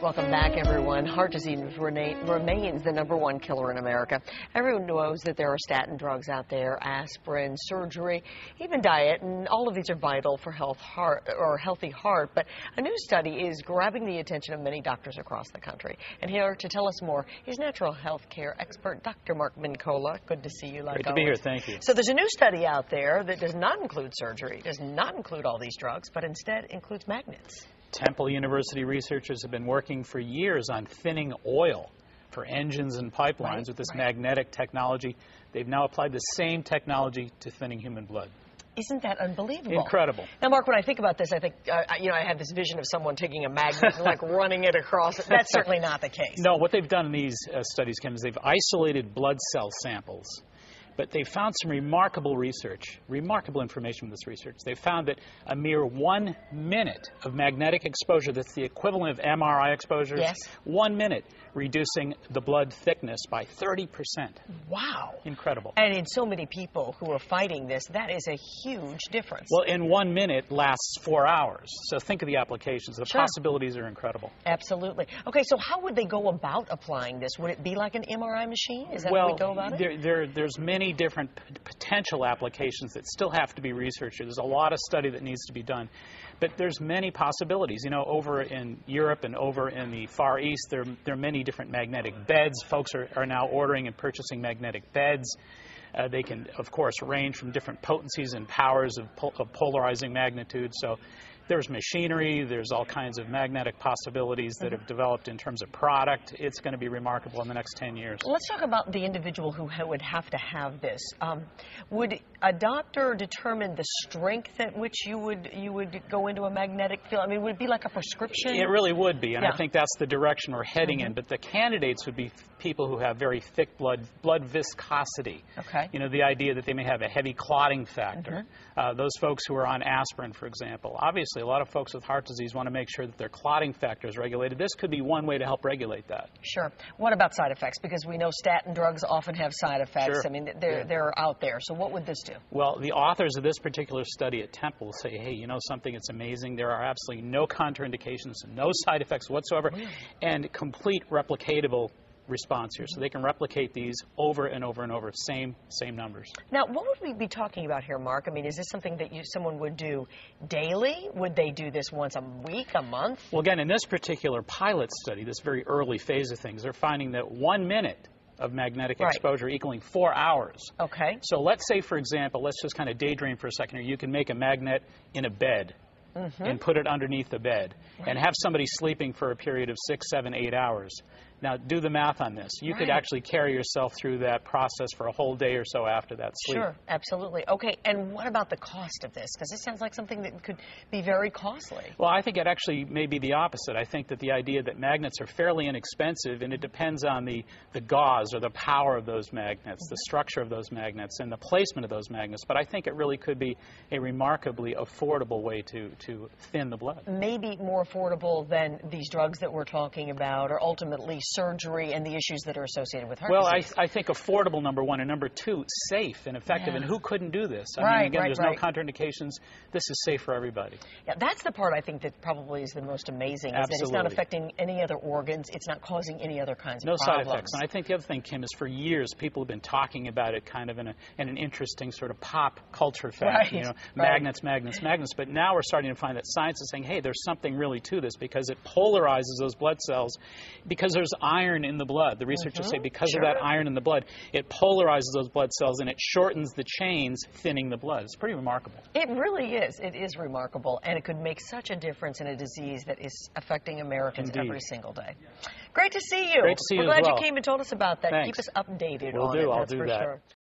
Welcome back, everyone. Heart disease remains the #1 killer in America. Everyone knows that there are statin drugs out there, aspirin, surgery, even diet, and all of these are vital for healthy heart. But a new study is grabbing the attention of many doctors across the country. And here to tell us more is natural health care expert Dr. Mark Mincolla. Good to see you. Great to be here. Thank you. So there's a new study out there that does not include surgery, does not include all these drugs, but instead includes magnets. Temple University researchers have been working for years on thinning oil for engines and pipelines with this magnetic technology. They've now applied the same technology to thinning human blood. Isn't that unbelievable? Incredible. Now, Mark, when I think about this, I think, I have this vision of someone taking a magnet and, like, running it across. That's certainly not the case. No, what they've done in these studies, Kim, is they've isolated blood cell samples. But they found some remarkable research, remarkable information from this research. They found that a mere 1 minute of magnetic exposure, that's the equivalent of MRI exposures, 1 minute, reducing the blood thickness by 30%. Wow. Incredible. And in so many people who are fighting this, that is a huge difference. Well, in 1 minute lasts 4 hours. So think of the applications. The possibilities are incredible. Absolutely. Okay, so how would they go about applying this? Would it be like an MRI machine? Is that how we go about it? There's many different potential applications that still have to be researched. There's a lot of study that needs to be done. But there's many possibilities. You know, over in Europe and over in the Far East, there are many different magnetic beds. Folks are now ordering and purchasing magnetic beds. They can, of course, range from different potencies and powers of polarizing magnitude. So there's machinery, there's all kinds of magnetic possibilities that have developed in terms of product. It's going to be remarkable in the next 10 years. Let's talk about the individual who would have to have this. Would a doctor determine the strength at which you would go into a magnetic field? I mean, would it be like a prescription? It really would be, and I think that's the direction we're heading in. But the candidates would be people who have very thick blood viscosity. Okay. You know, the idea that they may have a heavy clotting factor. Those folks who are on aspirin, for example. Obviously, a lot of folks with heart disease want to make sure that their clotting factor is regulated. This could be one way to help regulate that. Sure. What about side effects? Because we know statin drugs often have side effects. Sure. I mean, they're out there. So what would this do? Well, the authors of this particular study at Temple say, hey, you know something, it's amazing. There are absolutely no contraindications, no side effects whatsoever, and complete replicatable response here. So they can replicate these over and over and over, same numbers. Now, what would we be talking about here, Mark? I mean, is this something that someone would do daily? Would they do this once a week, a month? Well, again, in this particular pilot study, this very early phase of things, they're finding that 1 minute of magnetic exposure equaling 4 hours. Okay. So let's say, for example, let's just kind of daydream for a second here. You can make a magnet in a bed and put it underneath the bed and have somebody sleeping for a period of 6, 7, 8 hours. Now, do the math on this. You could actually carry yourself through that process for a whole day or so after that sleep. Sure, absolutely. Okay, and what about the cost of this? Because this sounds like something that could be very costly. Well, I think it actually may be the opposite. I think that the idea that magnets are fairly inexpensive, and it depends on the gauze or the power of those magnets, the structure of those magnets, and the placement of those magnets. But I think it really could be a remarkably affordable way to thin the blood. Maybe more affordable than these drugs that we're talking about, or ultimately surgery and the issues that are associated with heart disease. Well, I think affordable, number one, and number two, safe and effective. And who couldn't do this? I mean, again, there's no contraindications. This is safe for everybody. Yeah, that's the part I think that probably is the most amazing. Is that it's not affecting any other organs. It's not causing any other kinds of problems. No side effects. And I think the other thing, Kim, is for years people have been talking about it kind of in an interesting sort of pop culture fashion. You know, magnets. But now we're starting to find that science is saying, hey, there's something really to this because it polarizes those blood cells because there's iron in the blood. The researchers say because of that iron in the blood, it polarizes those blood cells and it shortens the chains, thinning the blood. It's pretty remarkable. It really is. It is remarkable, and it could make such a difference in a disease that is affecting Americans every single day. Great to see you. Great to see you We're glad as well. You came and told us about that. Thanks. Keep us updated Will on do. it. I'll do that. Sure.